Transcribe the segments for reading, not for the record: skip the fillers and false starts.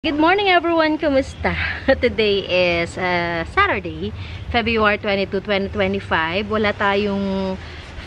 Good morning everyone! Kumusta? Today is Saturday, February 22, 2025. Wala tayong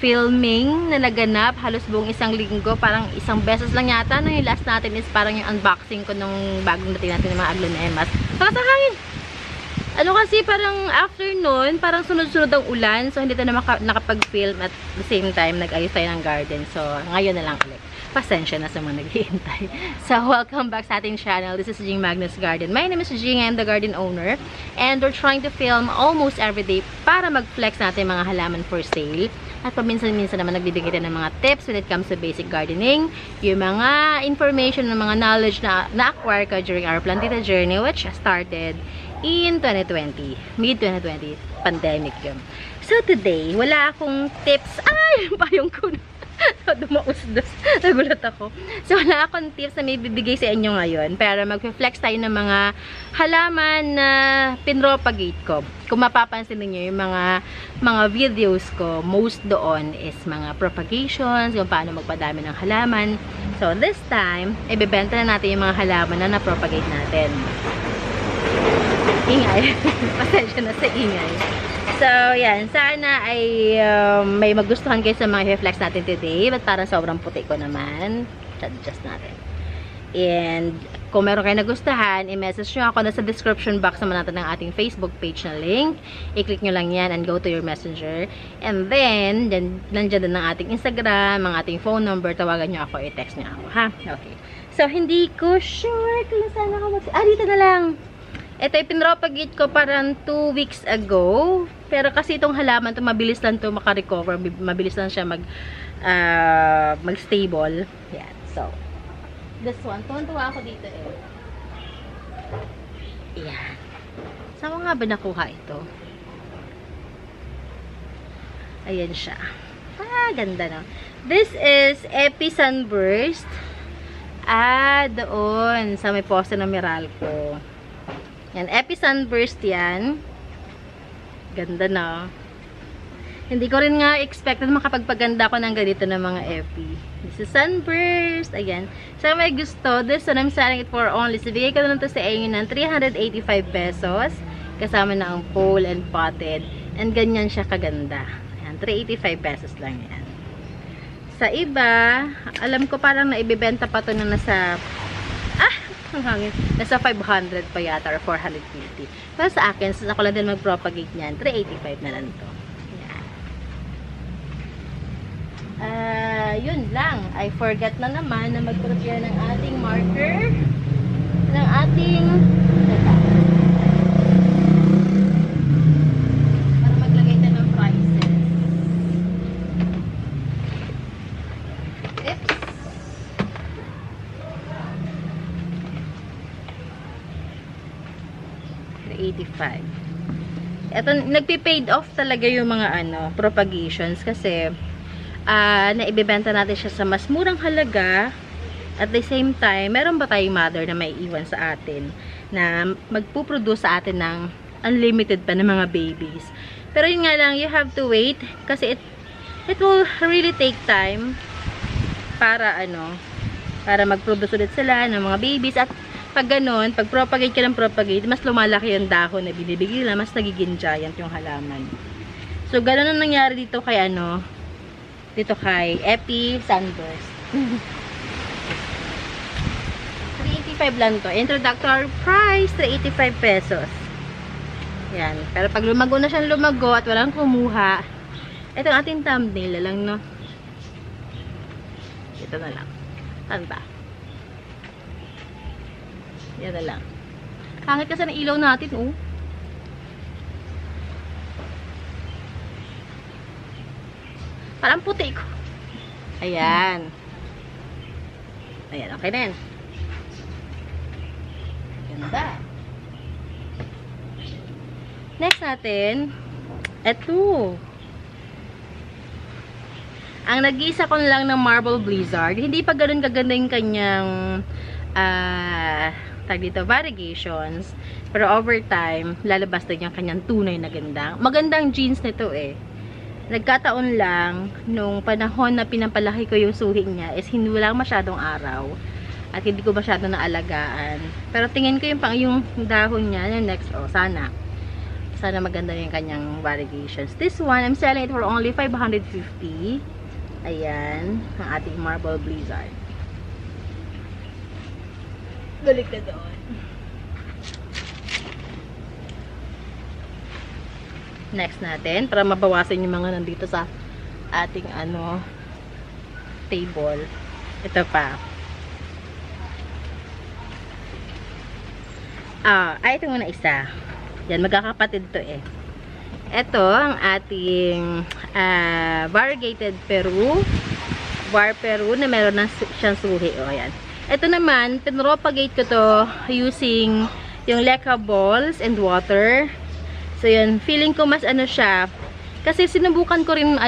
filming na naganap halos buong isang linggo. Parang isang beses lang yata. Yung last natin is parang yung unboxing ko nung bagong dating natin ng mga aglonemas. Saka sa hangin! Ano kasi parang afternoon, parang sunod-sunod ang ulan. So hindi tayo nakapag-film at the same time nag-ayos tayo ng garden. So ngayon na lang ulit. Pasensya na sa mga naghihintay. So, welcome back sa ating channel. This is Jing Magnus Garden. My name is Jing. I'm the garden owner. And we're trying to film almost every day para mag-flex natin mga halaman for sale. At paminsan-minsan naman nagbibigay tayo ng mga tips when it comes to basic gardening. Yung mga information, ng mga knowledge na na-acquire ko during our plantita journey which started in 2020. Mid-2020. Pandemic yun. So, today, wala akong tips. Ay! Payong ko na. Dumausdos. Nagulat ako. So, wala akong tips na may bibigay sa inyo ngayon. Pero mag-flex tayo ng mga halaman na pinropagate ko. Kung mapapansin niyo yung mga videos ko, most doon is mga propagations, yung paano magpadami ng halaman. So, this time, ibebenta na natin yung mga halaman na na-propagate natin. Ingay. Pasensya na sa ingay. So, yan. Sana ay may magustuhan kayo sa mga reflex natin today. But parang sobrang puti ko naman. Adjust natin. And kung meron kayo nagustuhan, i-message nyo ako. Nasa description box naman natin ng ating Facebook page na link. I-click nyo lang yan and go to your messenger. And then, nandiyan din ang ating Instagram, ang ating phone number. Tawagan nyo ako, i-text nyo ako. Ha? Okay. So, hindi ko sure kung saan ako dito na lang. Ito ay pinropagate ko parang 2 weeks ago. Pero kasi itong halaman to mabilis lang to makarecover. Mabilis lang siya mag-stable. Yan. So, this one. Tuwan-tuwa ako dito eh. Yan. Saan ko nga ba nakuha ito? Ayan siya. Ganda no. This is Epi Sunburst. Doon. Sa may poste ng Meralco. Yan, Epi Sunburst yan. Ganda na. Hindi ko rin nga expected makapagpaganda ko ng ganito ng mga Epi. This is Sunburst. Ayan. So, may gusto. This one, I'm selling it for only. So, bigay ko na to sa inyo ng 385 pesos. Kasama na ang pole and potted. And ganyan siya kaganda. Ayan, 385 pesos lang yan. Sa iba, alam ko parang naibibenta pa to na nasa nasa 500 pa yata or 450. Pero sa akin, since ako lang din mag-propagate niyan, 385 na lang to. Yan. Yun lang. I forgot na naman na mag-prepare ng ating marker. Ng ating para maglagay tayo ng prices. Tips. Ito, nagpi-paid off talaga yung mga propagations kasi naibibenta natin siya sa mas murang halaga. At the same time, meron ba tayong mother na may iwan sa atin na magpuproduce sa atin ng unlimited pa ng mga babies. Pero yun nga lang, you have to wait kasi it will really take time para para mag-produce ulit sila ng mga babies. At pag ganun, pag propagate ka ng propagate, mas lumalaki yung dahon na binibigay nila, mas nagiging giant yung halaman. So, ganun ang nangyari dito kay dito kay Epi Sunburst. 385 lang to. Introductory price, 385 pesos. Yan. Pero pag lumago na siyang lumago at walang kumuha, ito ang ating thumbnail lang, no? Ito na lang. Saan ba? Yan na lang. Pangit kasi ng ilaw natin, oh. Parang puti ko. Ayan. Ayan, okay na yan. Ganda. Next natin, eto. Ang nag-iisa ko lang ng Marble Blizzard. Hindi pa ganun kaganda yung kanyang dito, variegations. Pero over time, lalabas din yung kanyang tunay na ganda. Magandang jeans nito eh. Nagkataon lang, nung panahon na pinapalaki ko yung suhi niya, is hindi wala masyadong araw. At hindi ko masyado naalagaan. Pero tingin ko yung dahon niya, yung next, sana maganda yung kanyang variegations. This one, I'm selling it for only 550. Ayan, ang ating Marble Blizzard. Balik na doon. Next natin, para mabawasan yung mga nandito sa ating table. Ito pa. Ito muna isa. Yan, magkakapatid to eh. Ito, ang ating variegated Peru. Var Peru na meron na siyang suhi. Yan. Ito naman, pinropagate ko to using yung leca balls and water. So, yun. Feeling ko mas siya. Kasi sinubukan ko rin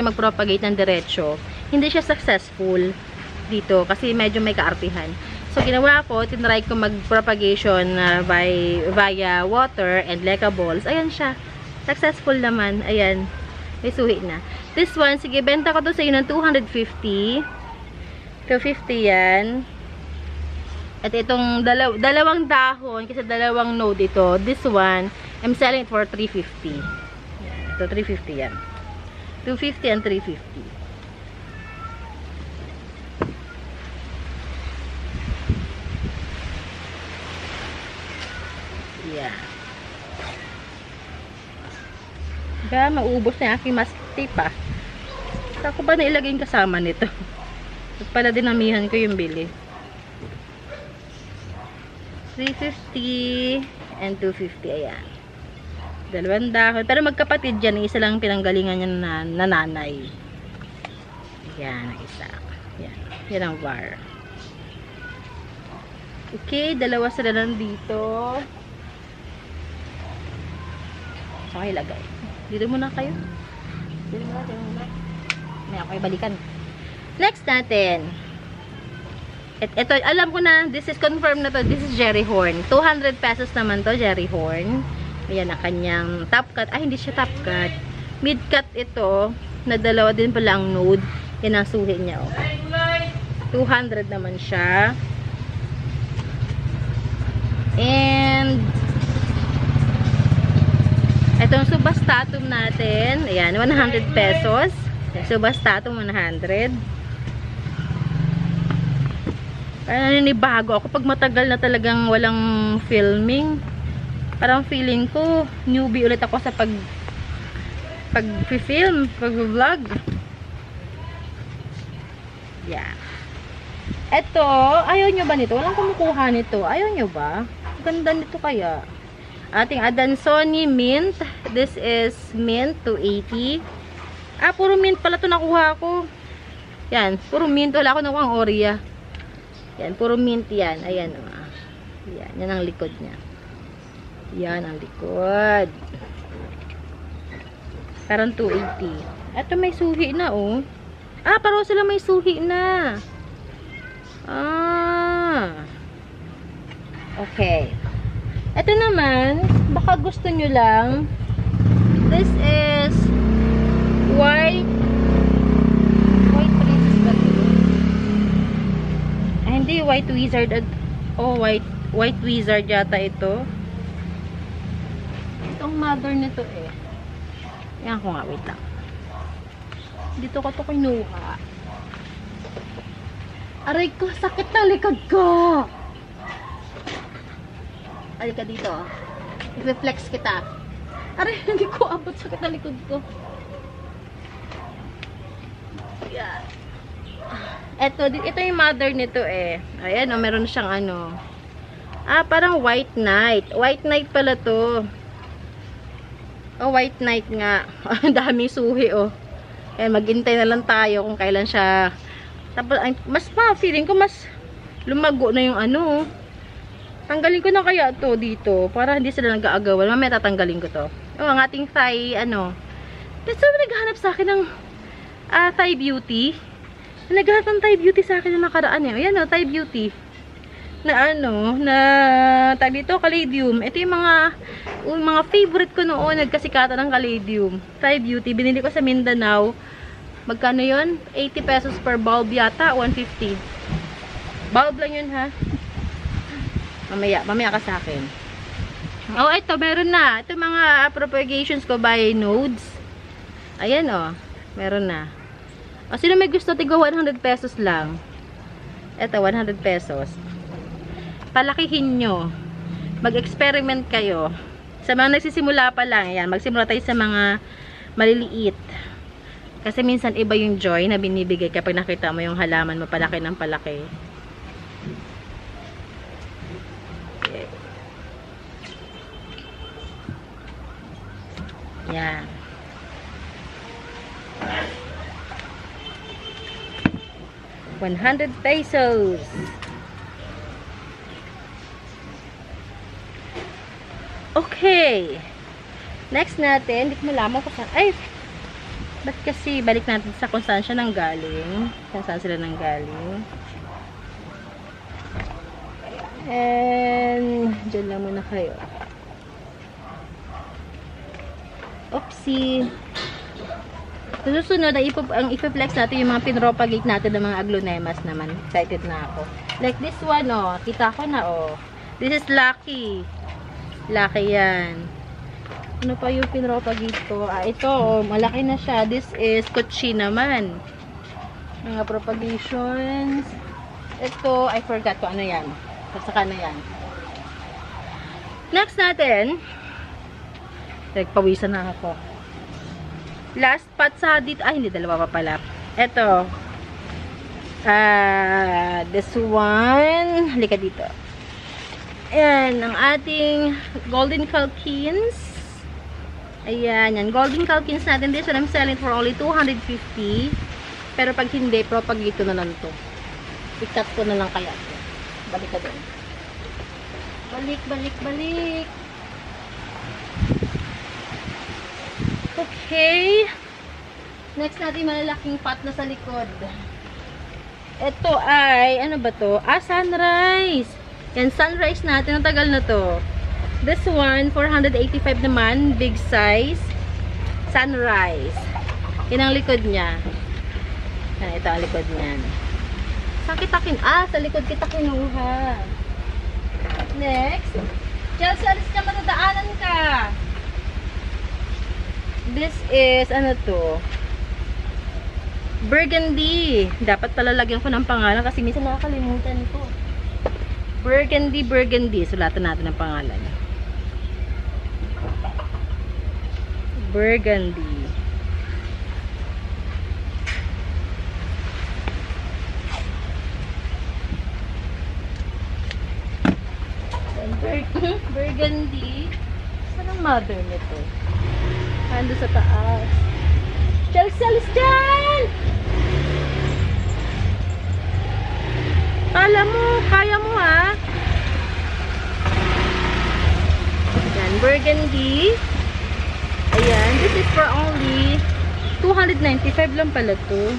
mag-propagate ng diretso. Hindi siya successful dito kasi medyo may kaartihan. So, ginawa ko, tinry ko mag-propagation via water and leca balls. Ayan siya. Successful naman. Ayan. May suhi na. This one, sige, benta ko to sa iyo ng 250. 250 yan. At itong dalawang dahon, kasi dalawang node ito. This one, I'm selling it for 350. Yan. Ito, 350 yan. 250 and 350. Yeah. Kaya mauubos na yung aking mastic tape ah. Saan ko ba nailagay yung kasama nito? At pala dinamihan ko yung bili. 350 and 250. Ayan. Dalawang dahon. Pero magkapatid yan. Isa lang pinanggalingan niya na nanay. Ayan. Isa. Ayan. Yan ang var. Okay. Dalawa sila nandito. Saka ilagay. Dito muna kayo. Dito muna. May ako balikan. Next natin. Ito, alam ko na, this is confirmed na to. This is Jerry Horn. 200 pesos naman to, Jerry Horn. Ayan, ang kanyang top cut. Hindi siya top cut. Mid cut ito. Na dalawa din pala ang node. Yan ang suhi niya. 200 naman siya. And itong subastatum natin, ayan, 100 pesos. Subastatum, 100. Parang naninibago ako pag matagal na talagang walang filming. Parang feeling ko, newbie ulit ako sa pag-film, pag-vlog. Yeah. Ito, ayaw nyo ba nito? Walang kumukuha nito. Ayaw nyo ba? Ganda nito kaya. Ating Adansonii mint. This is mint 280. Puro mint pala ito nakuha ko. Yan, puro mint. Wala ako nakuha ang Oria. Yan, puro mint yan. Ayan. Yan, yan ang likod niya. Yan ang likod. Parang 280. Ito may suhi na oh. Paro sila may suhi na. Okay. Ito naman, baka gusto nyo lang. This is white princess ba ito? Hindi, white wizard. White wizard yata ito. Itong mother nito eh. Yan ko nga, wait lang. Dito ko ito kinuha. Aray ko, sakit ng likod ko! Alika dito. I-flex kita. Aray, hindi ko abot, sakit ng likod ko. Yan. Ito yung mother nito eh. Ayan, meron siyang parang white knight. White knight pala to. White knight nga. Ang dami suhi oh. Ayan, maghintay na lang tayo kung kailan siya. Tapos, feeling ko mas lumago na yung tanggalin ko na kaya to dito para hindi sila nag-aagawan. Mamaya tatanggalin ko to. Ang ating thigh, Pero naghahanap sa akin ng Thigh Beauty. Naghahanap ng Thigh Beauty sa akin na nakaraan eh. Ayan Thigh Beauty. Na tag dito, Caladium. Ito yung mga favorite ko noon. Nagkasikatan ng Caladium. Thigh Beauty. Binili ko sa Mindanao. Magkano yon? 80 pesos per bulb yata. 150. Bulb lang yun, ha? Mamaya ka sa akin. Oh, ito, meron na. Ito mga propagations ko by nodes. Ayan, oh. Meron na. O, sino may gusto? Tigo 100 pesos lang. Ito, 100 pesos. Palakihin nyo. Mag-experiment kayo. Sa mga nagsisimula pa lang, ayan, magsimula tayo sa mga maliliit. Kasi minsan iba yung joy na binibigay kapag nakita mo yung halaman mo palaki ng palaki. Okay. Yan. ₱100 pesos. Okay. Next natin, hindi ko malaman kung saan. Ay! Ba't kasi balik natin sa kung saan siya nanggaling. Kung saan sila nanggaling. And, dyan lang muna kayo. Oopsie. Susunod, ang ipiplex natin yung mga pinropagate natin ng mga aglonemas naman. Excited na ako. Like this one, oh. Kita ko na, oh. This is Lucky. Lucky yan. Ano pa yung pinropagate ko? Ah, ito, oh. Malaki na siya. This is Kutchi naman. Mga propagations. Ito, I forgot ko ano yan. Saka na yan. Next natin. Nagpawisan na ako. Last pot sa dito. Ay, hindi. Dalawa pa pala. Ito. This one. Halika dito. Ayan. Ang ating Golden Calkins. Ayan. Yan. Golden Calkins natin. This one I'm selling for only 250. Pero pag hindi, propagate na lang to. I-cut ko na lang kaya. Balik ka doon. Balik, balik, balik. Okay. Next natin malalaking pot na sa likod. Ito ay, ano ba to? Ah, sunrise. Yan, sunrise natin. Ang tagal na to. This one, 485 naman. Big size. Sunrise. Yan ang likod niya. Yan, ito ang likod niyan. Saan kita sa likod kita kinuha. Next. Chelsea, alis ka, matadaanan ka. This is, ano to? Burgundy. Dapat pala lagyan ko ng pangalan kasi minsan nakakalimutan ko. Burgundy, Burgundy. Sulatan natin ang pangalan. Burgundy. Burgundy. Saan ang mother nito? Ando sa taas. Chelsea, alis dyan! Kala mo, kaya mo ha? Yan, Burgundy. Ayan, this is for only 295 lang pala to.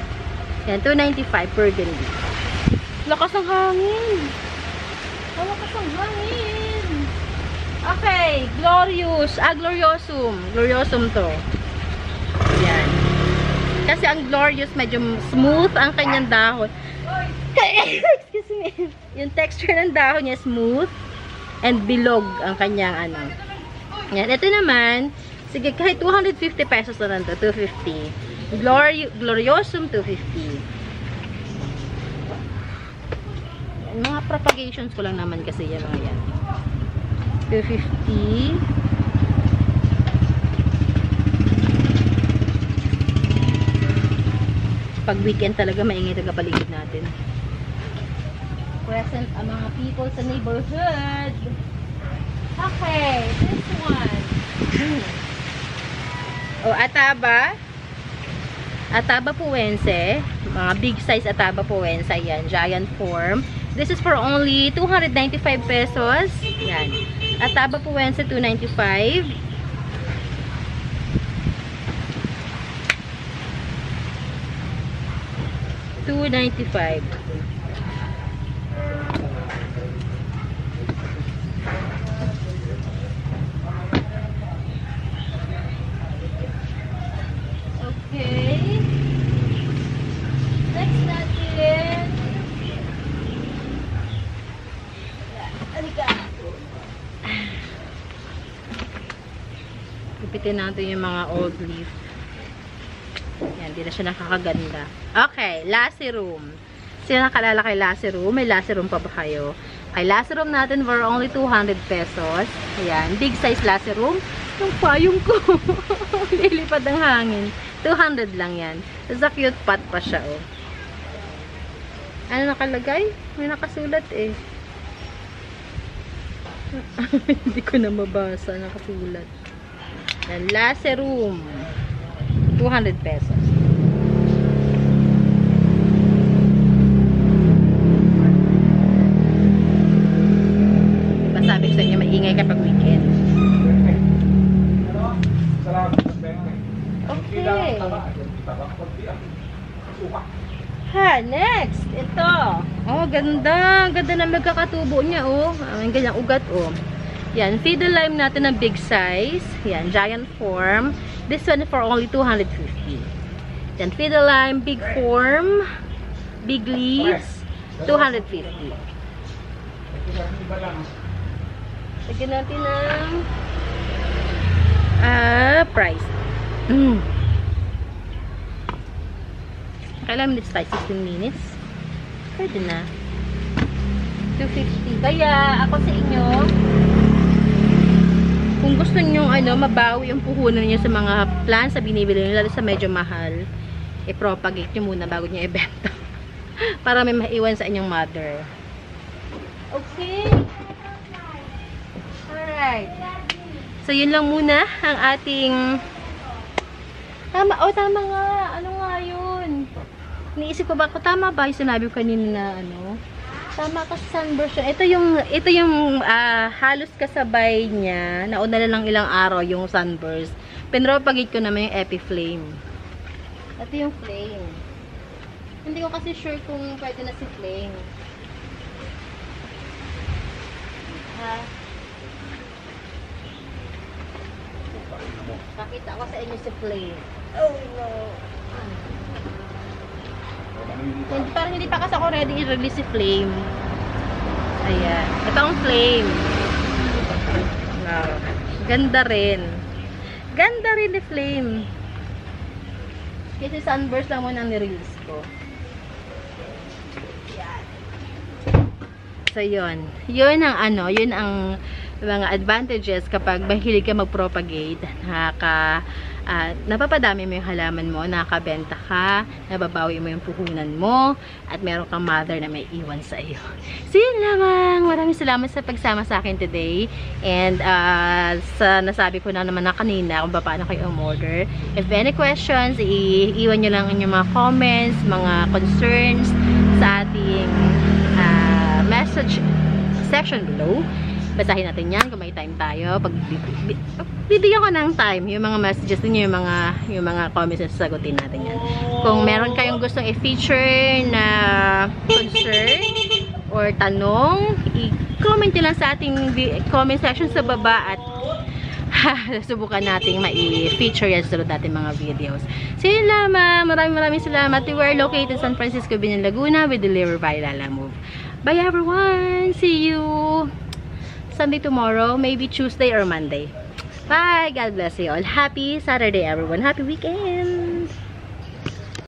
Yan, 295 Burgundy. Lakas ng hangin. Lakas ng hangin. Okay, Glorious. Gloriosum. Gloriosum to. Yan. Kasi ang Glorious medyo smooth ang kanyang dahon. Excuse me. Yung texture ng dahon niya smooth and bilog ang kanyang ano. Yan. Ito naman, sige, kahit 250 pesos na lang to. 250. Gloriosum, 250. Yan, mga propagations ko lang naman kasi yan mga yan. 250. Pag weekend talaga maingay talaga paligid natin. Present ang mga people sa neighborhood. Okay, this one. Oh, Ataba. Ataba Puense. Mga big size Ataba Puense. Yan, giant form. This is for only 295 pesos. Yan. Ataba Puense, 295. $295. Okay. Next natin. Gupitin natin yung mga old leaf. Yan, hindi na siya nakakaganda. Okay, lassie room. Sino nakalala kay lassie room? May lassie room pa ba kayo? Kay lassie room natin for only 200 pesos. Ayan, big size lassie room. Yung payong ko. Lilipad ng hangin. 200 lang yan. Sa cute pot pa siya, oh. Ano nakalagay? May nakasulat eh. Hindi ko na mabasa. Nakasulat. Yan, lassie room. 200 pesos. Diba sabi ko sa inyo, maingay kapag weekend. Okay. Ha, next. Ito. Oh, ganda. Ganda na magkakatubo niya, oh. Ang ganyang ugat, oh. Yan, fiddle lime natin ng big size. Yan, giant form. This one for only 250. Yan, fiddle lime, big form, big leaves, 250. Lagyan natin ng price. Kailan minutes tayo? 16 minutes? Pwede na. 250. Kaya, ako sa inyo, kung gusto nyo, mabawi yung puhunan nyo sa mga plants na binibili nyo, lalo sa medyo mahal, i-propagate nyo muna bago nyo ibenta. Para may maiwan sa inyong mother. Okay? Alright. So, yun lang muna ang ating... Tama nga. Ano nga yun? Niisip ko ba ako, tama ba yung sinabi ko kanina na tama ka sa sunburst. Ito yung halos kasabay niya. Nauna na lang ilang araw yung sunburst. Pinropagate ko naman yung Epiflame. Ito yung flame. Hindi ko kasi sure kung pwede na si flame. Pakita ko sa inyo si flame. Oh no. Parang hindi pa kasi ako ready i-release si flame. Ayan. Ito ang flame. Wow. Ganda rin. Ganda rin ni flame. Kasi sunburst lang muna ang nirelease ko. Ayan. So, yun. Yun ang mga advantages kapag mahilig ka mag-propagate. Napapadami mo yung halaman mo, nakakabenta ka, nababawi mo yung puhunan mo, at meron kang mother na may iwan sa iyo. So, yun lamang. Maraming salamat sa pagsama sa akin today. And, nasabi ko na naman na kanina kung paano kayo umorder. If any questions, iiwan nyo lang inyong mga comments, mga concerns sa ating message section below. Basahin natin yan kung may time tayo. Bibigyan ko ng time yung mga messages niyo, yung mga comments na sasagutin natin yan. Kung meron kayong gustong i-feature na concern or tanong, i-comment nyo lang sa ating comment section sa baba at subukan nating ma-feature yan sa natin mga videos. So yun lamang. Maraming salamat. We are located in San Francisco, Binyan, Laguna. We deliver by Lalamove. Bye everyone! See you Sunday tomorrow, maybe Tuesday or Monday. Bye! God bless you all. Happy Saturday, everyone. Happy weekend!